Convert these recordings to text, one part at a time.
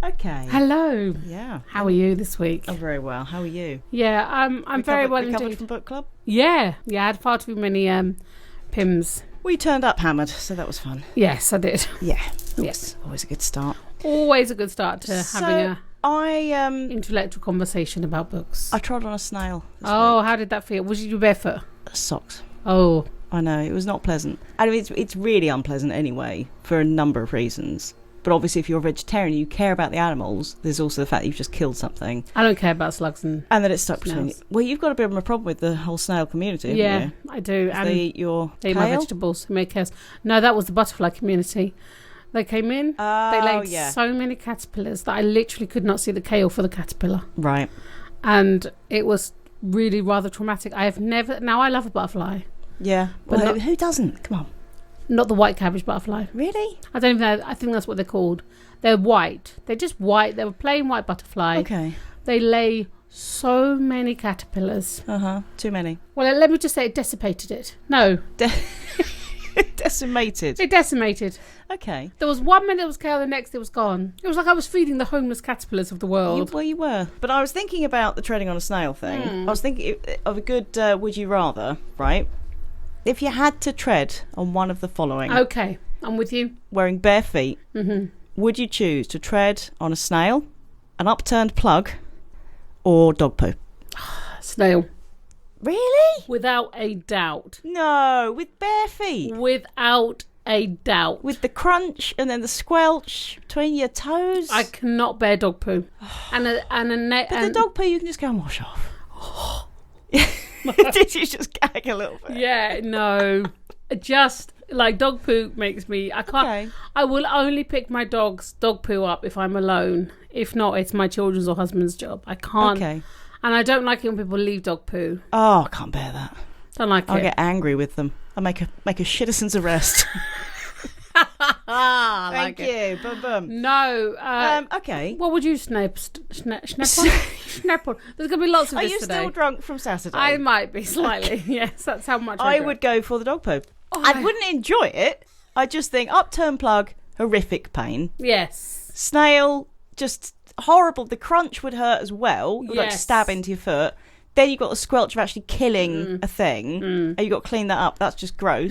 Okay. Hello. Yeah. How are you this week? I'm very well. How are you? Yeah, I'm very well recovered indeed. from book club? Yeah, I had far too many Pims. We turned up hammered, so that was fun. Yes, I did. Yeah. Yes. Always a good start. Always a good start to having a intellectual conversation about books. I trod on a snail this week. How did that feel? Was you barefoot? Socks. Oh. I know, it was not pleasant. I mean, it's really unpleasant anyway, for a number of reasons. But obviously, if you're a vegetarian, you care about the animals. There's also the fact that you've just killed something. I don't care about slugs and that it's stuck between you. snails. Well, you've got a bit of a problem with the whole snail community, haven't you? I do. And they eat your they eat kale? my vegetables. They make chaos. No, that was the butterfly community. They came in. They laid so many caterpillars that I literally could not see the kale for the caterpillar. Right. And it was really rather traumatic. I have never... Now, I love a butterfly. Yeah. But Well, who doesn't? Come on. Not the white cabbage butterfly. Really? I don't even know. I think that's what they're called. They're white. They're just white. They're a plain white butterfly. Okay. They lay so many caterpillars. Too many. Well, let me just say it decipated it. No. Decimated. It decimated. Okay. There was 1 minute it was kale, the next it was gone. It was like I was feeding the homeless caterpillars of the world. You were. But I was thinking about the treading on a snail thing. I was thinking of a good would you rather, right? If you had to tread on one of the following. Okay, I'm with you. Wearing bare feet, would you choose to tread on a snail, an upturned plug, or dog poo? Snail. Really? Without a doubt. No, with bare feet. Without a doubt. With the crunch and then the squelch between your toes. I cannot bear dog poo. And the dog poo you can just go and wash off. Did you just gag a little bit? Yeah, no. Just like dog poo makes me... I can't... Okay. I will only pick my dog's dog poo up if I'm alone. If not, it's my children's or husband's job. I can't... Okay. And I don't like it when people leave dog poo. Oh, I can't bear that. Don't like it. I'll get angry with them. I'll make a citizen's arrest. Thank you. Bum bum. No. Okay. What would you snap on? Snap on. There's going to be lots of Are this you today. still drunk from Saturday? I might be slightly. Yes, that's how much I would go for the dog poo. Oh, I wouldn't enjoy it. I just think upturned plug, horrific pain. Yes. Snail, just horrible. The crunch would hurt as well. It would like stab into your foot. Then you've got the squelch of actually killing a thing, and you've got to clean that up. That's just gross.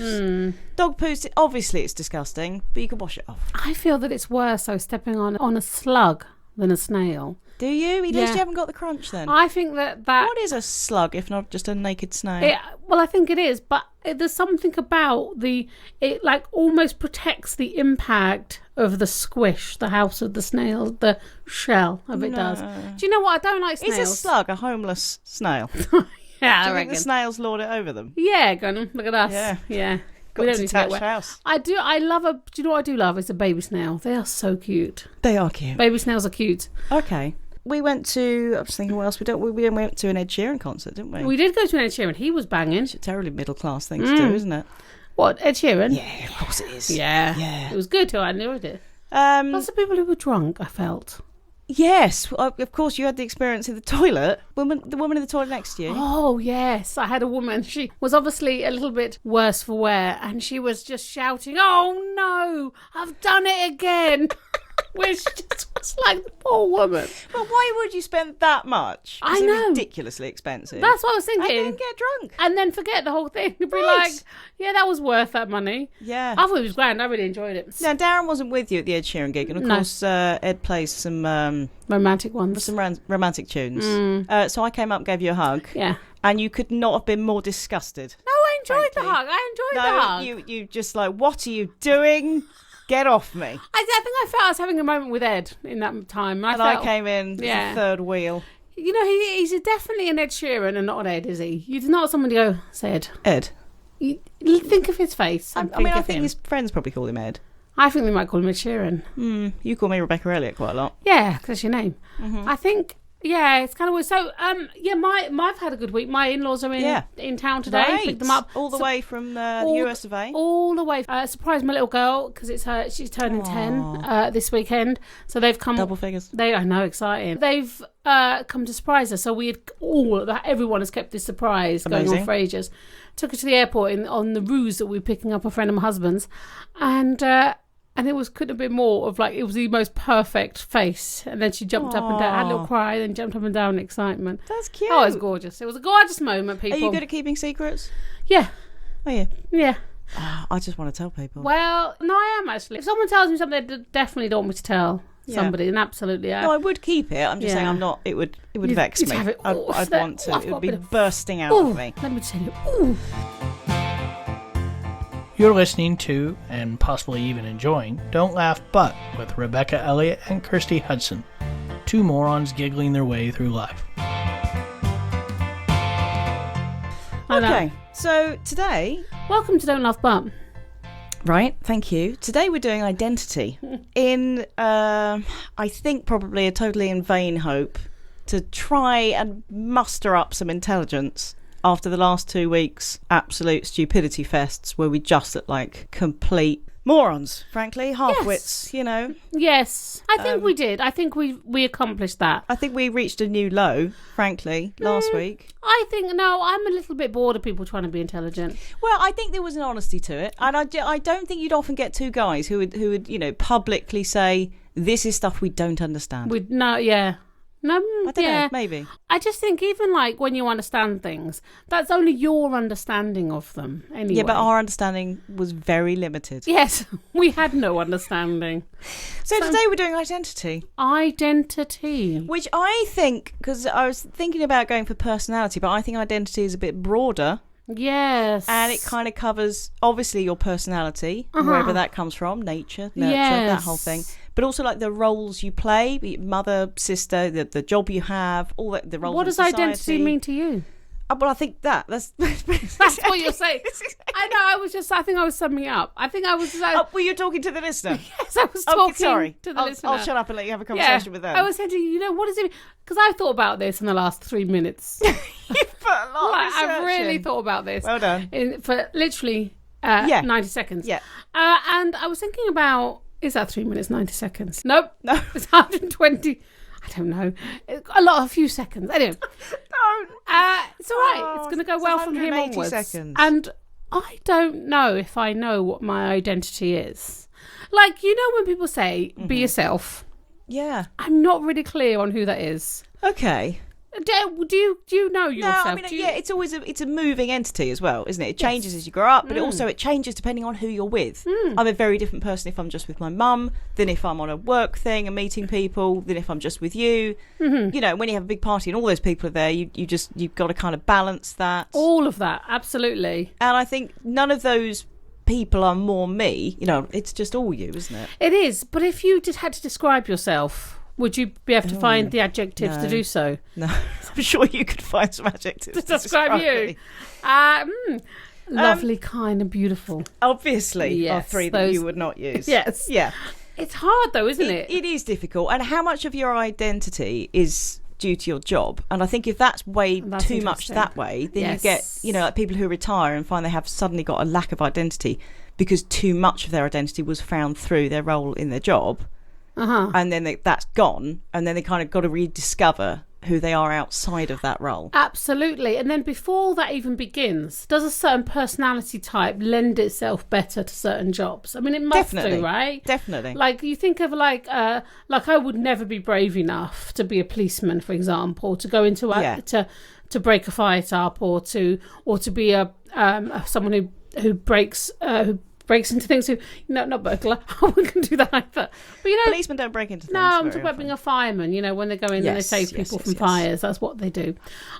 Dog poo, obviously it's disgusting, but you can wash it off. I feel that it's worse, though, stepping on a slug than a snail. Do you? At least you haven't got the crunch then. I think that... What is a slug if not just a naked snail? Well, I think it is, but there's something about it like almost protects the impact of the squish, the house of the snail, the shell of it does. Do you know what? I don't like snails. Is a slug a homeless snail? Yeah, Do I you think reckon. the snails lord it over them? Yeah, go on, look at us. Yeah. Got We a don't need to get detached wet. house. Do you know what I do love? It's a baby snail. They are so cute. They are cute. Baby snails are cute. Okay. We went to, I was thinking what else we went to an Ed Sheeran concert, didn't we? We did go to an Ed Sheeran. He was banging. It's a terribly middle class thing to do, isn't it? What, Ed Sheeran? Yeah, of course it is. Yeah. It was good too. I enjoyed it. Lots of people who were drunk, I felt. Yes, of course you had the experience in the toilet. The woman in the toilet next to you. Oh, yes. I had a woman. She was obviously a little bit worse for wear, and she was just shouting, "Oh, no, I've done it again." Which just was like the poor woman. Well, why would you spend that much? I know. It's ridiculously expensive. That's what I was thinking. And then get drunk. And then forget the whole thing. You'd be Right. like, yeah, that was worth that money. Yeah. I thought it was grand. I really enjoyed it. Now, Darren wasn't with you at the Ed Sheeran gig, and of course, Ed plays some Romantic ones. romantic tunes. So I came up, gave you a hug, Yeah. and you could not have been more disgusted. No, I enjoyed the Frankly. hug. I enjoyed the hug. you just like, what are you doing? Get off me. I think I felt I was having a moment with Ed in that time. I came in as a third wheel. You know, he's definitely an Ed Sheeran and not an Ed, is he? He's not someone to go, say Ed. Ed. You think of his face. I think his friends probably call him Ed. I think they might call him Ed Sheeran. You call me Rebecca Elliott quite a lot. Yeah, because that's your name. I think... Yeah, it's kind of weird. So, I've had a good week. My in-laws are in town today. Right. Picked them up all the way from the US of A. All the way. Surprised my little girl because she's turning 10 this weekend. So they've come double figures. I know, exciting. They've come to surprise her. So everyone has kept this surprise going on for ages. Took her to the airport on the ruse that we were picking up a friend of my husband's, and And couldn't have been more of like, it was the most perfect face. And then she jumped up and down, had a little cry, then jumped up and down in excitement. That's cute. Oh, it was gorgeous. It was a gorgeous moment, people. Are you good at keeping secrets? Yeah. Are you? Yeah. Oh, I just want to tell people. Well, no, I am actually. If someone tells me something they definitely don't want me to tell somebody, then absolutely. No, I would keep it. I'm just saying I'm not. It would vex me. I'd want to. It would be bursting out of me. Let me tell you. Ooh. You're listening to, and possibly even enjoying, Don't Laugh But with Rebecca Elliott and Kirsty Hudson. Two morons giggling their way through life. Okay, so today... Welcome to Don't Laugh But. Right, thank you. Today we're doing identity in, I think, probably a totally in vain hope to try and muster up some intelligence after the last 2 weeks' absolute stupidity fests where we just look like complete morons, frankly, half-wits, you know. Yes, I think we did. I think we accomplished that. I think we reached a new low, frankly, last week. I think, no, I'm a little bit bored of people trying to be intelligent. Well, I think there was an honesty to it. And I don't think you'd often get two guys who would, you know, publicly say, this is stuff we don't understand. No, I don't know, maybe. I just think even like when you understand things, that's only your understanding of them anyway. Yeah, but our understanding was very limited. Yes, we had no understanding. So today we're doing identity. Identity. Which I think, because I was thinking about going for personality, but I think identity is a bit broader. Yes. And it kind of covers, obviously, your personality, wherever that comes from, nature, nurture, that whole thing. But also like the roles you play, be it mother, sister, the job you have, all that, the roles What in does society. identity mean to you? Well, I think that's what you're saying. I know. I think I was summing up. I think I was. Were you talking to the listener? Yes, I was talking to the listener. I'll shut up and let you have a conversation with them. I was saying to you, what does it mean? Because I thought about this in the last 3 minutes. You put a lot of research I've really in. thought about this. Well done. For literally 90 seconds. Yeah. And I was thinking about, is that 3 minutes, 90 seconds? Nope. No. It's 120. I don't know. A few seconds. Anyway. Don't. It's all right. It's going to go well from here onwards. Seconds. And I don't know if I know what my identity is. Like, you know when people say, be yourself? Yeah. I'm not really clear on who that is. Okay. Do you know yourself? No, I mean, it's always it's a moving entity as well, isn't it? It changes as you grow up, but it changes depending on who you're with. I'm a very different person if I'm just with my mum than if I'm on a work thing and meeting people, than if I'm just with you. You know, when you have a big party and all those people are there, you've got to kind of balance that. All of that, absolutely. And I think none of those people are more me. You know, it's just all you, isn't it? It is. But if you had to describe yourself, would you be able to find the adjectives to do so? No. I'm sure you could find some adjectives to describe you. Lovely, kind and beautiful. Obviously, are three that you would not use. Yes. Yeah. It's hard though, isn't it? It is difficult. And how much of your identity is due to your job? And I think if that's too much that way, then you get, you know, like people who retire and find they have suddenly got a lack of identity because too much of their identity was found through their role in their job. And then that's gone, and then they kind of got to rediscover who they are outside of that role. Absolutely. And then before that even begins, does a certain personality type lend itself better to certain jobs? I mean, it must do, right? Definitely. Like you think of like I would never be brave enough to be a policeman, for example, to go into to break a fight up, or to be a someone who breaks into things. Not burglar. I wouldn't do that either. But you know, policemen don't break into things. No, I'm talking about being a fireman. You know, when they go in and they save people from fires. That's what they do.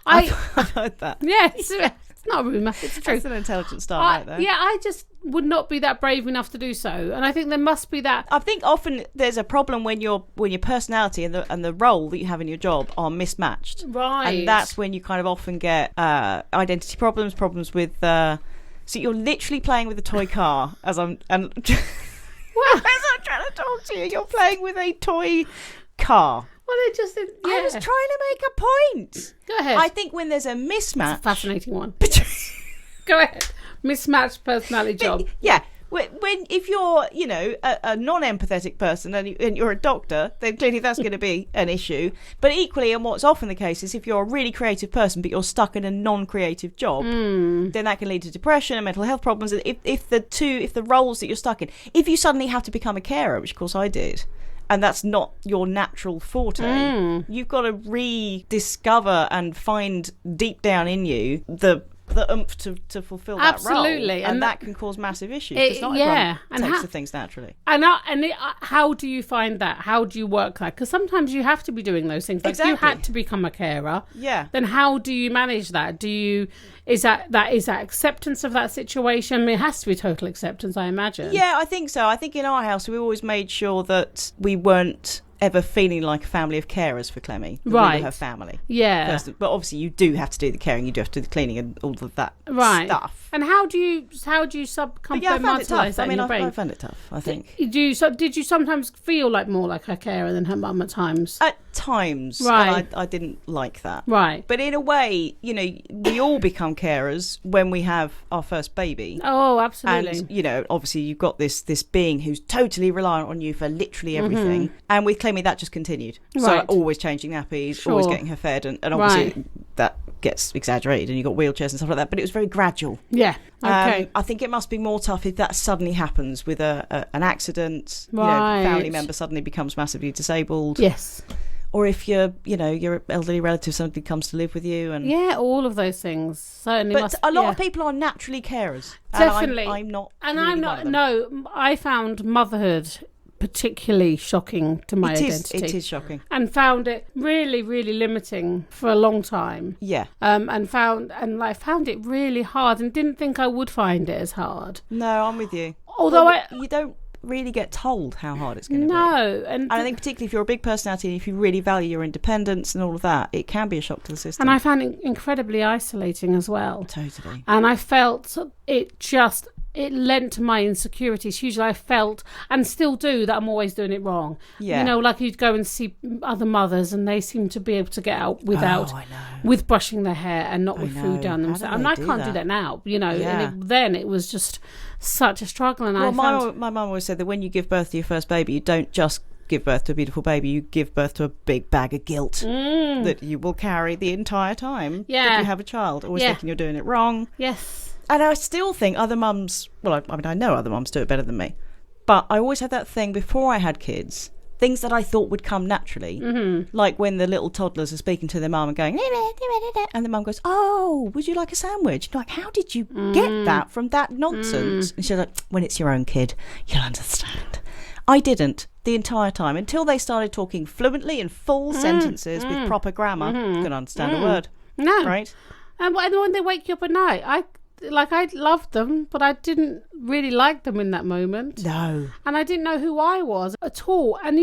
I've heard that. Yes, it's not a rumour. It's true. It's an intelligent start right there. Yeah, I just would not be that brave enough to do so, and I think there must be that. I think often there's a problem when your personality and the role that you have in your job are mismatched. Right. And that's when you kind of often get identity problems with. So you're literally playing with a toy car as I'm trying to talk to you. You're playing with a toy car. Well, I was trying to make a point. Go ahead. I think when there's a mismatch, it's a fascinating one. Go ahead. Mismatched personality job. Yeah. If you're, a non-empathetic person and you're a doctor, then clearly that's going to be an issue. But equally, and what's often the case is if you're a really creative person but you're stuck in a non-creative job, then that can lead to depression and mental health problems. If the roles that you're stuck in, if you suddenly have to become a carer, which of course I did, and that's not your natural forte, you've got to rediscover and find deep down in you the oomph to fulfill that role. Absolutely. And that can cause massive issues. Because not everyone takes the things naturally. How do you find that? How do you work that? Because sometimes you have to be doing those things. Like if you had to become a carer, then how do you manage that? Is that acceptance of that situation? I mean, it has to be total acceptance, I imagine. Yeah, I think so. I think in our house we always made sure that we weren't ever feeling like a family of carers for Clemmy. Right. We were her family. Yeah. First, but obviously you do have to do the caring, you do have to do the cleaning and all of that stuff. And how do you subcompartmentalize that in your brain? I found it tough, I think. Did you sometimes feel like more like her carer than her mum at times? At times. Right. I didn't like that. Right. But in a way, we all become carers when we have our first baby. Oh, absolutely. And, obviously you've got this being who's totally reliant on you for literally everything. And with Clemmy, that just continued. Right. So always changing nappies, always getting her fed. And obviously that gets exaggerated and you've got wheelchairs and stuff like that. But it was very gradual. Yeah. Okay. I think it must be more tough if that suddenly happens with an accident. Right. Family member suddenly becomes massively disabled. Yes. Or if your elderly relative suddenly comes to live with you, and all of those things certainly. But a lot of people are naturally carers. Definitely, and I'm not. And really I'm not. No, I found motherhood particularly shocking to my identity. It is shocking, and found it really, really limiting for a long time. Yeah. And found it really hard, and didn't think I would find it as hard. No, I'm with you. Although you don't really get told how hard it's going to be. No, and I think particularly if you're a big personality and if you really value your independence and all of that, it can be a shock to the system. And I found it incredibly isolating as well. Totally. And I felt it lent to my insecurities hugely. I felt, and still do, that I'm always doing it wrong. Yeah. Like you'd go and see other mothers and they seem to be able to get out with brushing their hair and not with food down them. I can't do that now, And then it was just such a struggle. And my mum always said that when you give birth to your first baby, you don't just give birth to a beautiful baby, you give birth to a big bag of guilt that you will carry the entire time that you have a child, always thinking you're doing it wrong. Yes. And I still think other mums, I know other mums do it better than me, but I always had that thing before I had kids, things that I thought would come naturally, like when the little toddlers are speaking to their mum and going, and the mum goes, "Oh, would you like a sandwich?" And like, how did you get that from that nonsense? And she's like, "When it's your own kid, you'll understand." I didn't the entire time until they started talking fluently in full sentences with proper grammar. Couldn't understand a word. No. Right? And when they wake you up at night, I loved them, but I didn't really like them in that moment. No. And I didn't know who I was at all. And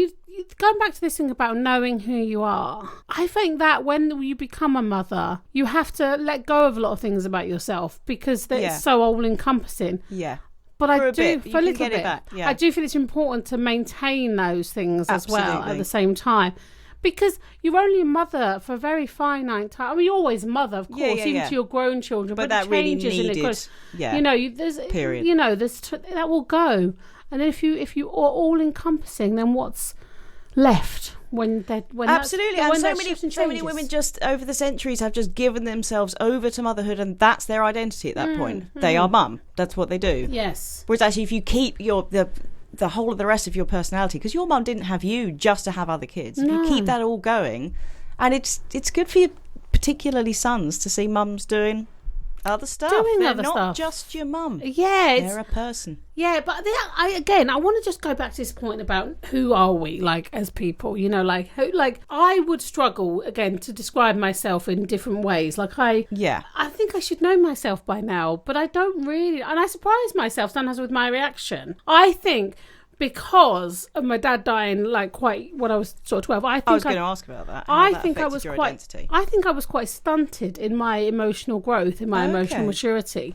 going back to this thing about knowing who you are, I think that when you become a mother, you have to let go of a lot of things about yourself because it's so all-encompassing. Yeah. But I do, for a little bit, I do feel it's important to maintain those things as well at the same time. Because you're only a mother for a very finite time. I mean, you're always a mother, of course, even to your grown children. But that really needed, there's period. That will go. And then if you are all encompassing, then what's left absolutely? And so many women just over the centuries have just given themselves over to motherhood, and that's their identity at that point. They are mum. That's what they do. Yes. Whereas actually, if you keep the whole of the rest of your personality, because your mum didn't have you just to have other kids. No. You keep that all going, and it's good for your particularly sons to see mums doing other stuff. They're not just your mum. Yeah, they're a person. Yeah, but I want to just go back to this point about who are we like as people. I would struggle again to describe myself in different ways. I think I should know myself by now, but I don't really, and I surprise myself sometimes with my reaction. I think because of my dad dying quite when I was sort of 12. I was going to ask about that. I think I was quite stunted in my emotional growth, in my emotional maturity.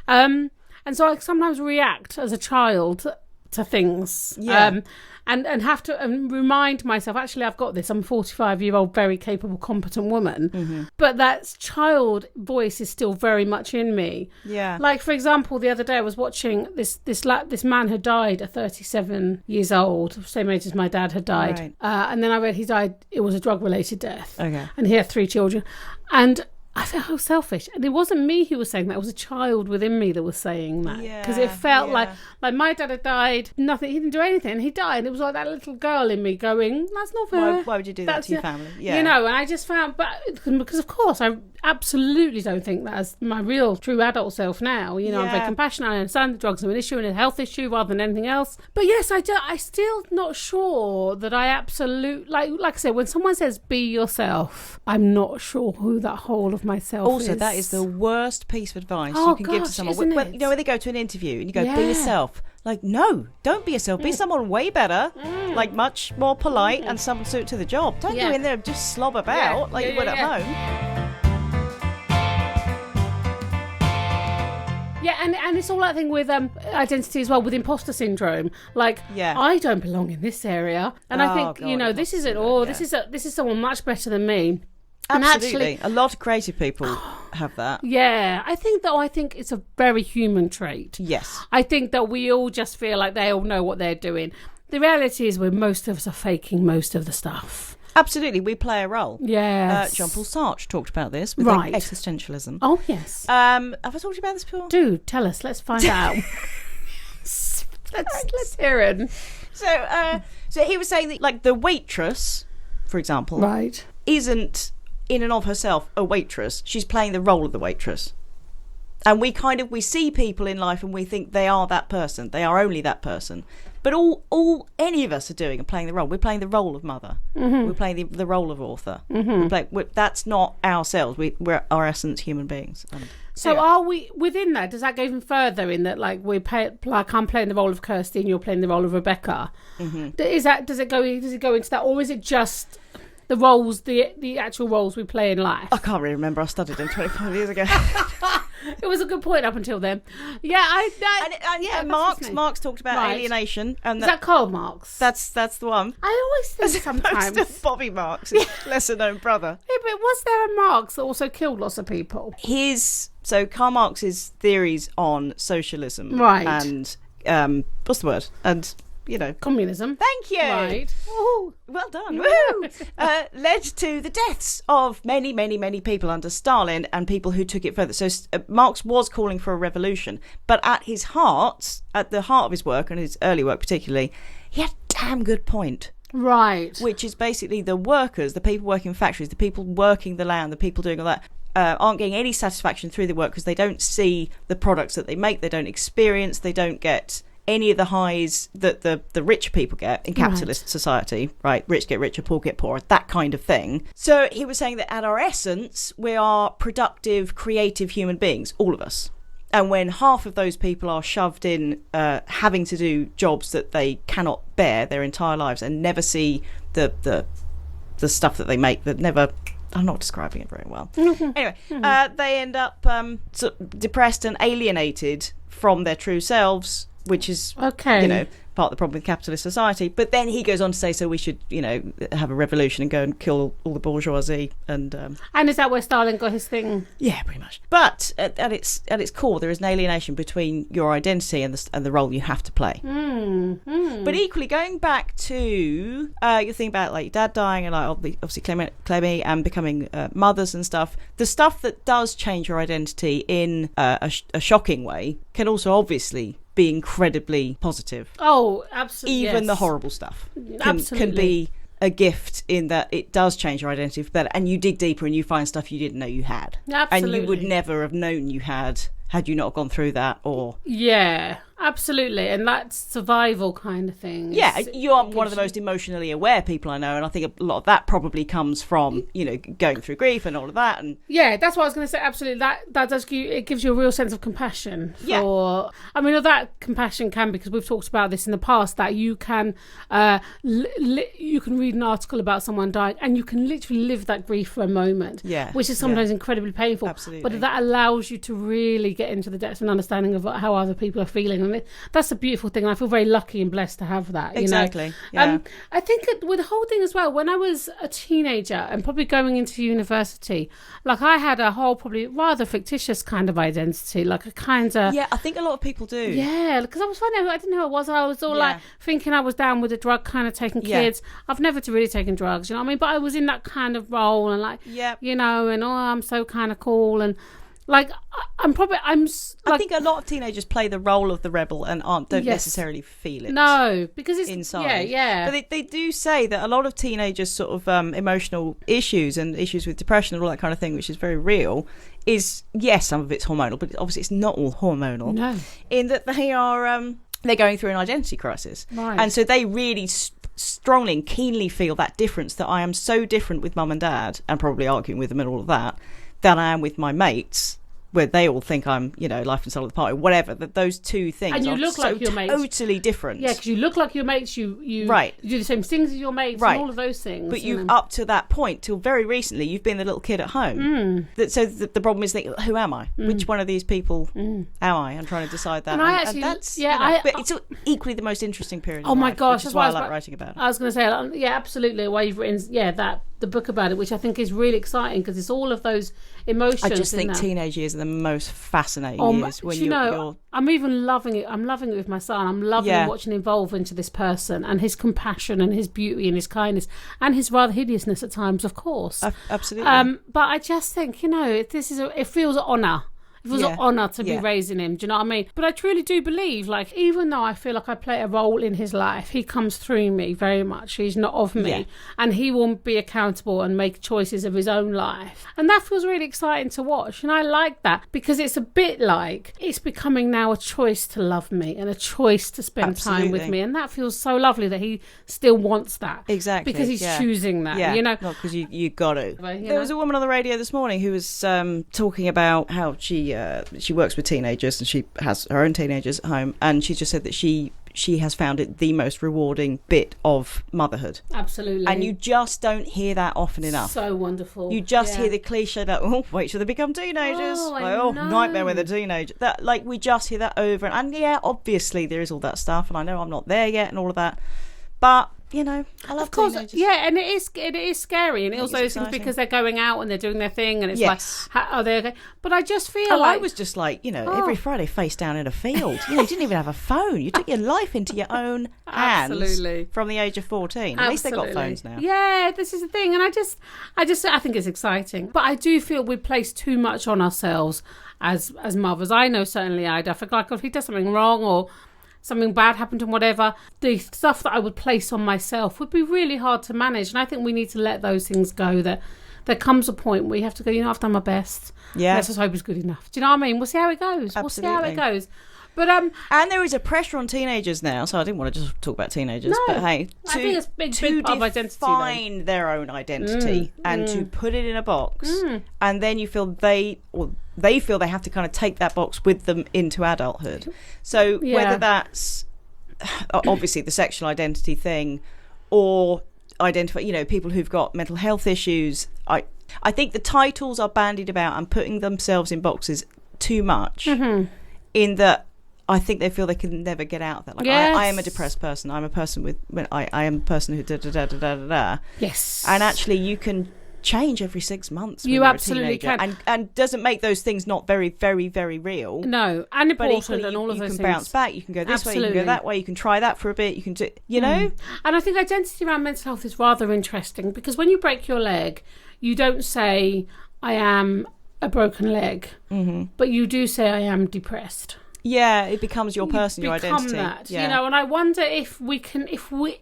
And so I sometimes react as a child to things. Yeah. And have to remind myself, actually, I've got this. I'm a 45-year-old, very capable, competent woman. But that child voice is still very much in me. Yeah. Like, for example, the other day I was watching this man had died at 37 years old, same age as my dad had died. Right. And then I read he died, it was a drug-related death. Okay. And he had 3 children. And I felt how selfish. And it wasn't me who was saying that. It was a child within me that was saying that. Because it felt like my dad had died, nothing, he didn't do anything, he died. And it was like that little girl in me going, that's not fair. Why would you do that to your family? Yeah. You know, and I just found, because of course I absolutely don't think that as my real true adult self now. You know, I'm very compassionate. I understand the drugs are an issue and a health issue rather than anything else. But yes, I still not sure that I absolutely, like I said, when someone says be yourself, I'm not sure who that whole of myself is. Also, that is the worst piece of advice you can give to someone. When, you know, when they go to an interview and you go, be yourself. Like, no, don't be yourself. Be someone way better, like much more polite and someone suited to the job. Don't go in there and just slob about like you would at home. Yeah, and it's all that thing with identity as well, with imposter syndrome. Like, I don't belong in this area, and I think this is it. Or this is someone much better than me. Absolutely, and a lot of creative people have that. Yeah, I think it's a very human trait. Yes, I think that we all just feel like they all know what they're doing. The reality is, most of us are faking most of the stuff. Absolutely, we play a role. Yes. Jean-Paul Sartre talked about this with existentialism. Oh, yes. Have I talked to you about this before? Do tell us. Let's find out. let's hear it. So he was saying that, like, the waitress, for example, isn't in and of herself a waitress. She's playing the role of the waitress. And we see people in life and we think they are that person. They are only that person. But all any of us are doing and playing the role. We're playing the role of mother. We're playing the role of author. That's not ourselves. We're our essence human beings. So are we within that? Does that go even further in that, like, I'm playing the role of Kirsty and you're playing the role of Rebecca? Does it go into that, or is it just the roles, the actual roles we play in life? I can't really remember. I studied them 25 years ago. It was a good point up until then. Marx talked about alienation, and is that Karl Marx? That's the one. I always think sometimes Bobby Marx, his lesser known brother. Yeah, but was there a Marx that also killed lots of people? So Karl Marx's theories on socialism, and what's the word? And communism. Thank you. Right. Oh, well done. Woohoo! Led to the deaths of many, many, many people under Stalin and people who took it further. So Marx was calling for a revolution, but at the heart of his work, and his early work particularly, he had a damn good point. Right. Which is basically the workers, the people working in factories, the people working the land, the people doing all that, aren't getting any satisfaction through the work because they don't see the products that they make, they don't experience, they don't get any of the highs that the rich people get in capitalist society, right? Rich get richer, poor get poorer, that kind of thing. So he was saying that at our essence, we are productive, creative human beings, all of us. And when half of those people are shoved in having to do jobs that they cannot bear their entire lives and never see the stuff that they make, that never... I'm not describing it very well. Anyway, they end up sort of depressed and alienated from their true selves, which is, part of the problem with capitalist society. But then he goes on to say, so we should, have a revolution and go and kill all the bourgeoisie. And is that where Stalin got his thing? Yeah, pretty much. But at its core, there is an alienation between your identity and the role you have to play. But equally, going back to your thing about, like, your dad dying and, like, obviously Clemmy and becoming mothers and stuff, the stuff that does change your identity in a shocking way can also obviously be incredibly positive. Oh, absolutely. Even the horrible stuff can be a gift in that it does change your identity for better, and you dig deeper and you find stuff you didn't know you had. Absolutely. And you would never have known you had you not gone through that, or... Yeah, absolutely. And that's survival kind of thing. Yeah, you are one of the most emotionally aware people I know, and I think a lot of that probably comes from, going through grief and all of that. And yeah, that's what I was going to say. Absolutely. That does it gives you a real sense of compassion for... I mean, that compassion can, because we've talked about this in the past, that you can you can read an article about someone dying and you can literally live that grief for a moment, which is sometimes incredibly painful. Absolutely. But that allows you to really get into the depths and understanding of how other people are feeling and that's a beautiful thing. I feel very lucky and blessed to have that. Exactly. Yeah. I think with the whole thing as well, when I was a teenager and probably going into university, like I had a whole probably rather fictitious kind of identity, like a kind of... Yeah, I think a lot of people do. Yeah, because I was finding I didn't know who I was. I was all like thinking I was down with the drug kind of taking kids. I've never really taken drugs, you know what I mean? But I was in that kind of role and like, you know, and I'm so kind of cool and like I think a lot of teenagers play the role of the rebel and don't necessarily feel it. No, because it's inside. Yeah. But they do say that a lot of teenagers' sort of emotional issues and issues with depression and all that kind of thing, which is very real, is some of it's hormonal, but obviously it's not all hormonal. No, in that they are they're going through an identity crisis, right? And so they really strongly and keenly feel that difference, that I am so different with mum and dad, and probably arguing with them and all of that, than I am with my mates, where they all think I'm, you know, life and soul of the party, whatever. That those two things and you are look like your mates. Totally different. Yeah, because you look like your mates. You do the same things as your mates, and all of those things. But you up to that point, till very recently, you've been the little kid at home. So the problem is, who am I? Which one of these people am I? I'm trying to decide that. And that's but it's equally the most interesting period. Oh my gosh, which is why I like writing about it. I was going to say, yeah, absolutely. Why you've written, the book about it, which I think is really exciting because it's all of those emotions. I just think teenage years are the most fascinating years. When you're I'm even loving it. I'm loving it with my son. I'm loving watching him evolve into this person and his compassion and his beauty and his kindness and his rather hideousness at times, of course. Absolutely. But I just think, you know, it feels an honour. It was an honour to be raising him. Do you know what I mean? But I truly do believe, like, even though I feel like I play a role in his life, he comes through me very much. He's not of me. Yeah. And he will be accountable and make choices of his own life. And that feels really exciting to watch. And I like that because it's a bit like it's becoming now a choice to love me and a choice to spend time with me. And that feels so lovely that he still wants that. Exactly. Because he's choosing that, you know? Not because you got to. There was a woman on the radio this morning who was talking about how she works with teenagers and she has her own teenagers at home, and she just said that she has found it the most rewarding bit of motherhood. Absolutely. And you just don't hear that often enough. So wonderful. You just hear the cliche that, wait till they become teenagers. Nightmare with a teenager. That, like, we just hear that over and obviously there is all that stuff, and I know I'm not there yet and all of that, but you know, I love teenagers. Yeah, and it is scary, and it also is because they're going out and they're doing their thing, and it's like, are they okay? But I just feel I was just like, you know, every Friday face down in a field. You know, you didn't even have a phone. You took your life into your own hands from the age of 14. At least they got phones now. Yeah, this is the thing, and I think it's exciting. But I do feel we place too much on ourselves as mothers. I know certainly I feel like if he does something wrong or something bad happened to him, whatever, the stuff that I would place on myself would be really hard to manage. And I think we need to let those things go. That there comes a point where you have to go, you know, I've done my best. Yeah. Let's just hope it's good enough. Do you know what I mean? We'll see how it goes. Absolutely. We'll see how it goes. But and there is a pressure on teenagers now, so I didn't want to just talk about teenagers, but hey, to define their own identity and to put it in a box, and then you feel they feel they have to kind of take that box with them into adulthood. So whether that's obviously the sexual identity thing or identify, you know, people who've got mental health issues, I think the titles are bandied about and putting themselves in boxes too much, in that I think they feel they can never get out of that. Like, I am a depressed person. I'm a person with... I am a person who da-da-da-da-da-da. Yes. And actually, you can change every 6 months. You absolutely can. And doesn't make those things not very, very, very real. No. And important and all of those things. You can bounce back. You can go this way. You can go that way. You can try that for a bit. You can do... You know? And I think identity around mental health is rather interesting because when you break your leg, you don't say, I am a broken leg. But you do say, I am depressed. Yeah, it becomes your person, your identity. That, you know, and I wonder if we,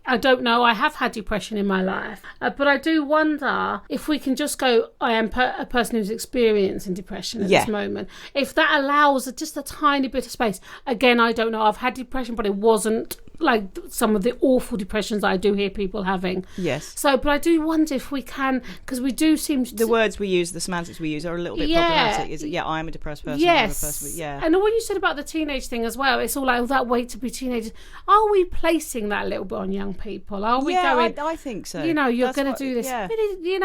I don't know, I have had depression in my life, but I do wonder if we can just go, I am a person who's experiencing depression at this moment. If that allows just a tiny bit of space. Again, I don't know, I've had depression, but it wasn't like some of the awful depressions that I do hear people having. Yes. So, but I do wonder if we can, because we do seem to... The words we use, the semantics we use are a little bit problematic. Is it, I am a depressed person. Yes. I'm a person with, And what you said about the teenage thing as well. It's all like, that wait to be teenagers. Are we placing that a little bit on young people? Are we going? I think so. You're going to do this. Yeah. Really, and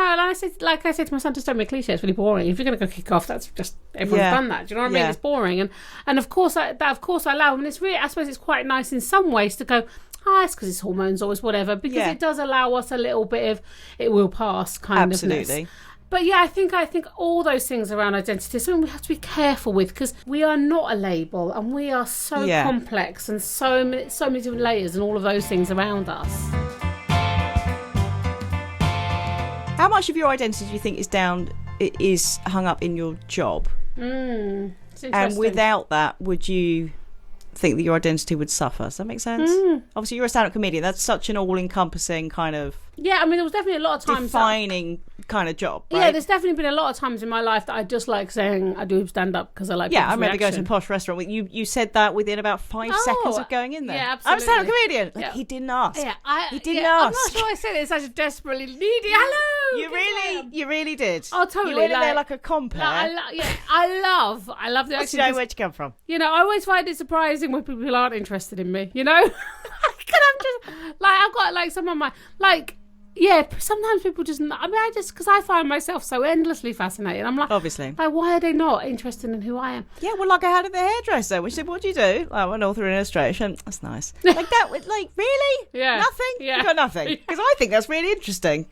like I said to my son, just don't be a cliche. It's really boring. If you're going to go kick off, that's just everyone's done that. Do you know what I mean? It's boring, and of course I allow them. And it's really, I suppose, it's quite nice in some ways to go, it's because it's hormones or it's whatever, because it does allow us a little bit of it will pass kind of. Absolutely. But I think all those things around identity is something we have to be careful with, because we are not a label, and we are so complex, and so many different layers and all of those things around us. How much of your identity do you think is hung up in your job? It's interesting. And without that, would you think that your identity would suffer? Does that make sense? Obviously, you're a stand-up comedian. That's such an all-encompassing kind of there was definitely a lot of times defining kind of job, right? Yeah, there's definitely been a lot of times in my life that I just like saying I do stand-up because I like I remember going to a posh restaurant. You said that within about 5 seconds of going in there. Yeah, absolutely. I'm a stand-up comedian. He didn't ask. He didn't ask. I'm not sure I said it in such a desperately needy hello. You really did. Oh, totally. You went in there like a compere. I love the accent. Where'd you come from? I always find it surprising when people aren't interested in me, Like, I'm just, like, I've got, like, some of my, like, sometimes people just, because I find myself so endlessly fascinated. I'm like, obviously. Like, why are they not interested in who I am? Yeah, well, like I had at the hairdresser, which said, what do you do? I'm an author in illustration. That's nice. Like that, like, really? Yeah. Nothing? Yeah. You got nothing? Because I think that's really interesting.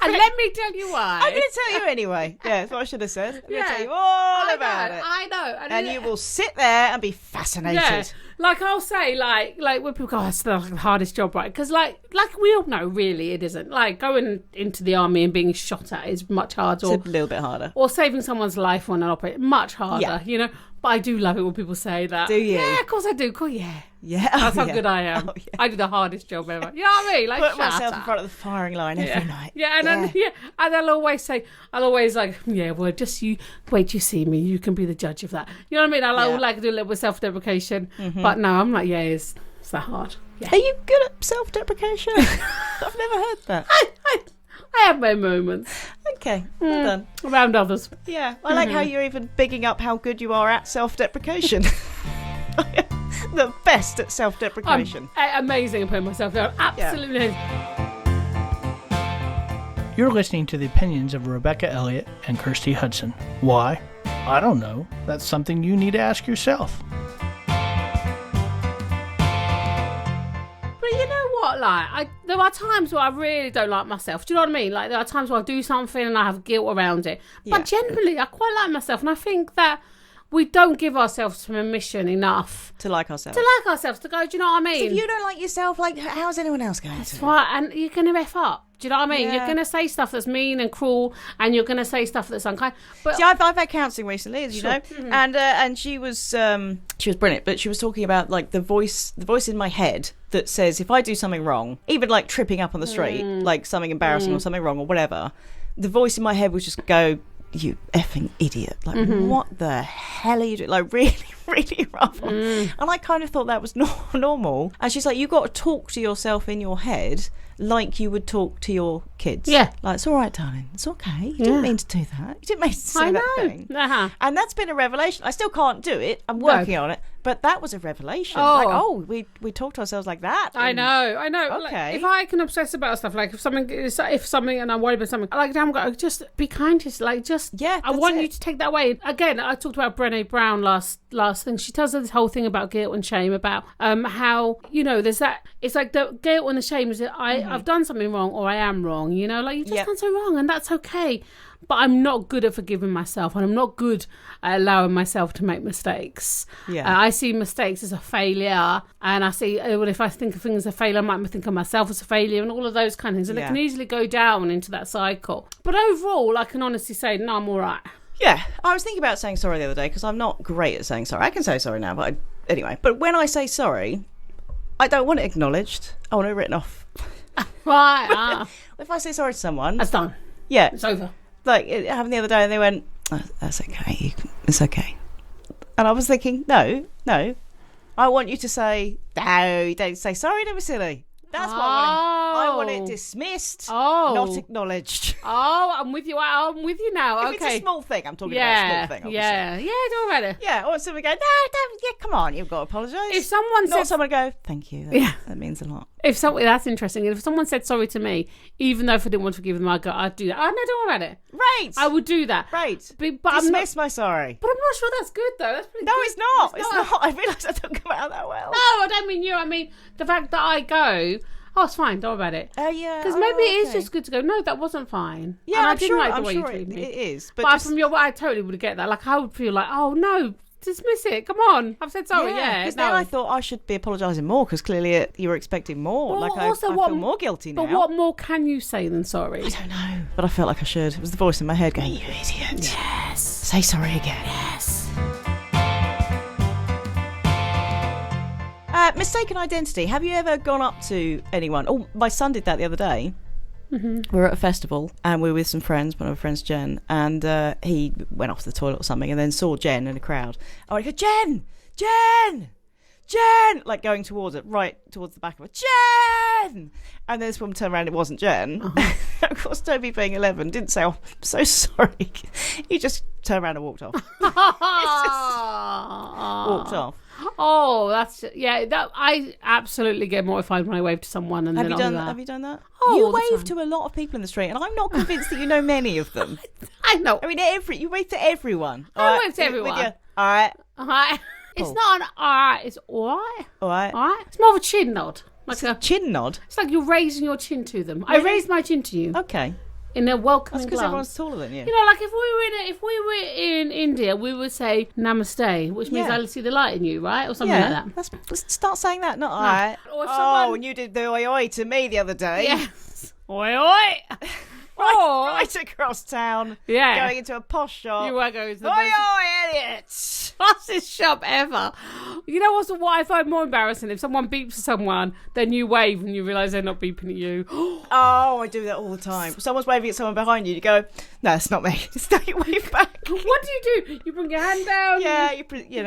And let me tell you why. I'm going to tell you anyway. Yeah, that's what I should have said. I'm going to tell you all about it. I know. And you will sit there and be fascinated. Yeah. Like, I'll say, like when people go, it's the hardest job, right? Because, like we all know, really, it isn't. Like, going into the army and being shot at is much harder. It's a little bit harder. Or saving someone's life on an operation, much harder, But I do love it when people say that. Do you? Yeah, of course I do. Cool, yeah. Yeah. That's how good I am. I do the hardest job ever. You know what I mean? Like, put myself in front of the firing line every night. Yeah, and I'll always like, well, just you wait, you see me, you can be the judge of that. You know what I mean? I like to do a little bit of self-deprecation, but no, I'm like, it's that hard. Yeah. Are you good at self-deprecation? I've never heard that. I have my moments. Okay, well done. Around others. Yeah, I like how you're even bigging up how good you are at self-deprecation. The best at self-deprecation. Amazing at putting myself down. Absolutely. You're listening to the opinions of Rebecca Elliott and Kirsty Hudson. Why? I don't know. That's something you need to ask yourself. But you know what? Like, there are times where I really don't like myself. Do you know what I mean? Like, there are times where I do something and I have guilt around it. But generally, I quite like myself, and I think that we don't give ourselves permission enough to like ourselves. To go, do you know what I mean? If you don't like yourself, like, how's anyone else going to? That's right, and you're going to F up. Do you know what I mean? You're going to say stuff that's mean and cruel, and you're going to say stuff that's unkind. But see, I've had counselling recently, as you know, and she was brilliant. But she was talking about, like, the voice in my head that says if I do something wrong, even like tripping up on the street, like something embarrassing or something wrong or whatever, the voice in my head would just go, you effing idiot, like what the hell are you doing, like really really rough and I kind of thought that was normal, and she's like, you got to talk to yourself in your head like you would talk to your kids. Like, it's all right, darling, it's okay, you didn't mean to do that, you didn't mean to say that thing. And that's been a revelation. I still can't do it, I'm working on it, but that was a revelation. We talk to ourselves like that. I know. Okay. Like, if I can obsess about stuff, like if something and I'm worried about something, like, damn, just be kind to, like, just I want you to take that away. Again, I talked about Brené Brown last thing. She tells us this whole thing about guilt and shame, about how, there's that, it's like the guilt and the shame is that I've done something wrong, or I am wrong, like, you've just done so wrong, and that's okay. But I'm not good at forgiving myself, and I'm not good at allowing myself to make mistakes. I see mistakes as a failure, and I see, if I think of things as a failure, I might think of myself as a failure, and all of those kind of things, and it can easily go down into that cycle. But overall, I can honestly say, no, I'm all right. Yeah, I was thinking about saying sorry the other day, because I'm not great at saying sorry. I can say sorry now, but anyway. But when I say sorry, I don't want it acknowledged. I want it written off. Right. If I say sorry to someone, that's done. Yeah, it's over. Like, it happened the other day, and they went, that's okay, it's okay. And I was thinking, no, I want you to say, no, don't say sorry, don't be silly. That's what I want it dismissed, not acknowledged. Oh, I'm with you. I'm with you now. If it's a small thing, I'm talking about a small thing, obviously. Yeah, don't worry about it. Yeah, or someone go, no, don't, come on, you've got to apologise. If someone Not someone go, thank you, that means a lot. That's interesting. If someone said sorry to me, even though if I didn't want to forgive them, I'd do that. Oh, no, don't worry about it. Right. I would do that. Right. But Dismiss my sorry. But I'm not sure that's good, though. That's pretty good. It's not. It's not. I realise I don't come out that well. No, I don't mean you. I mean the fact that I go, it's fine, don't worry about it. Yeah. Because maybe it is just good to go, no, that wasn't fine. Yeah, and I'm didn't sure, like the I'm way sure you treated me. It is. But I totally would get that. Like, I would feel like, oh, no, dismiss it. Come on. I've said sorry, Because now I thought I should be apologising more because clearly you were expecting more. Well, I feel more guilty now. But what more can you say than sorry? I don't know. But I felt like I should. It was the voice in my head going, you idiot. Yes. Say sorry again. Yes. Mistaken identity. Have you ever gone up to anyone? Oh, my son did that the other day. Mm-hmm. We were at a festival and we were with some friends, one of our friends, Jen, and he went off to the toilet or something and then saw Jen in a crowd. I went, Jen! Like going right towards the back of her. Jen! And then this woman turned around, it wasn't Jen. Uh-huh. Of course, Toby, being 11, didn't say, oh, I'm so sorry. He just turned around and walked off. Walked off. Oh, I absolutely get mortified when I wave to someone. And Have you done that? Oh, you wave to a lot of people in the street, and I'm not convinced that you know many of them. I know. I mean, you wave to everyone. I wave to everyone. All right. It's not an all right. It's all right. All right. It's more of a chin nod. Like a chin nod? It's like you're raising your chin to them. Really? I raised my chin to you. Okay. In a welcoming That's because glance. everyone's taller than you. You know, like if we were in India, we would say namaste, which means I see the light in you, right? Or something like that. Let's start saying that, not alright. And you did the oi oi to me the other day. Yes. Oi oi. Right across town. Yeah. Going into a posh shop. You were going to the oi oi, idiots. fastest shop ever. You know what I find more embarrassing? If someone beeps at someone, then you wave and you realise they're not beeping at you. Oh, I do that all the time. Someone's waving at someone behind you. You go, no, it's not me. So you wave back. What do? You bring your hand down? Yeah, do your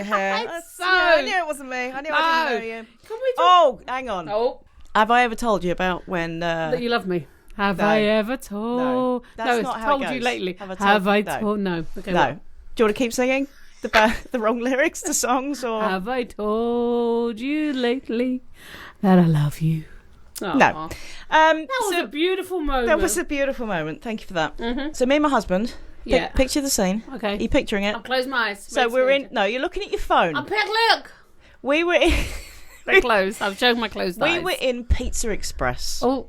hair. I knew it wasn't me. I knew I didn't know you. Can we Oh, hang on. Oh. Have I ever told you about when... that you love me? Have I ever told? No, that's not how it goes. Told you lately. Have I told? No. Okay, no. What? Do you want to keep singing the wrong lyrics to songs, or have I told you lately that I love you? No. That was a beautiful moment. That was a beautiful moment. Thank you for that. Mm-hmm. So me and my husband. Picture the scene. Okay. Are you picturing it? I'll close my eyes. So we're in. No, you're looking at your phone. Look. We were in. They're closed. I've shown my closed eyes. We were in Pizza Express. Oh,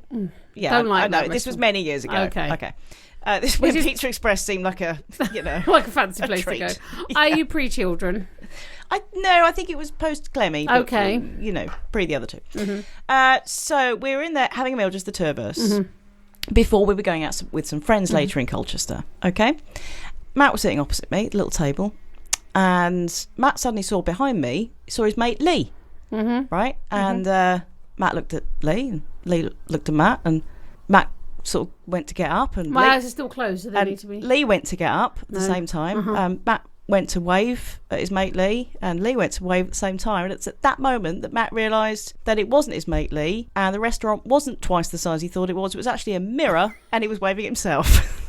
yeah. Don't like I know. that This was many years ago. Okay. This when Pizza Express seemed like a, like a fancy place treat. to go. Yeah. Are you pre-children? I think it was post Clemmy. Okay. Pre the other two. Mm-hmm. So we were in there having a meal, just the two of us, before we were going out with some friends later in Colchester. Okay. Matt was sitting opposite me at the little table, and Matt suddenly saw behind me, saw his mate Lee. Mm-hmm. Right? And Matt looked at Lee, and Lee looked at Matt, and Matt sort of went to get up, and my eyes are still closed, so they need to be. Lee went to get up at the same time. Matt went to wave at his mate Lee, and Lee went to wave at the same time. And it's at that moment that Matt realised that it wasn't his mate Lee, and the restaurant wasn't twice the size he thought it was. It was actually a mirror, and he was waving at himself.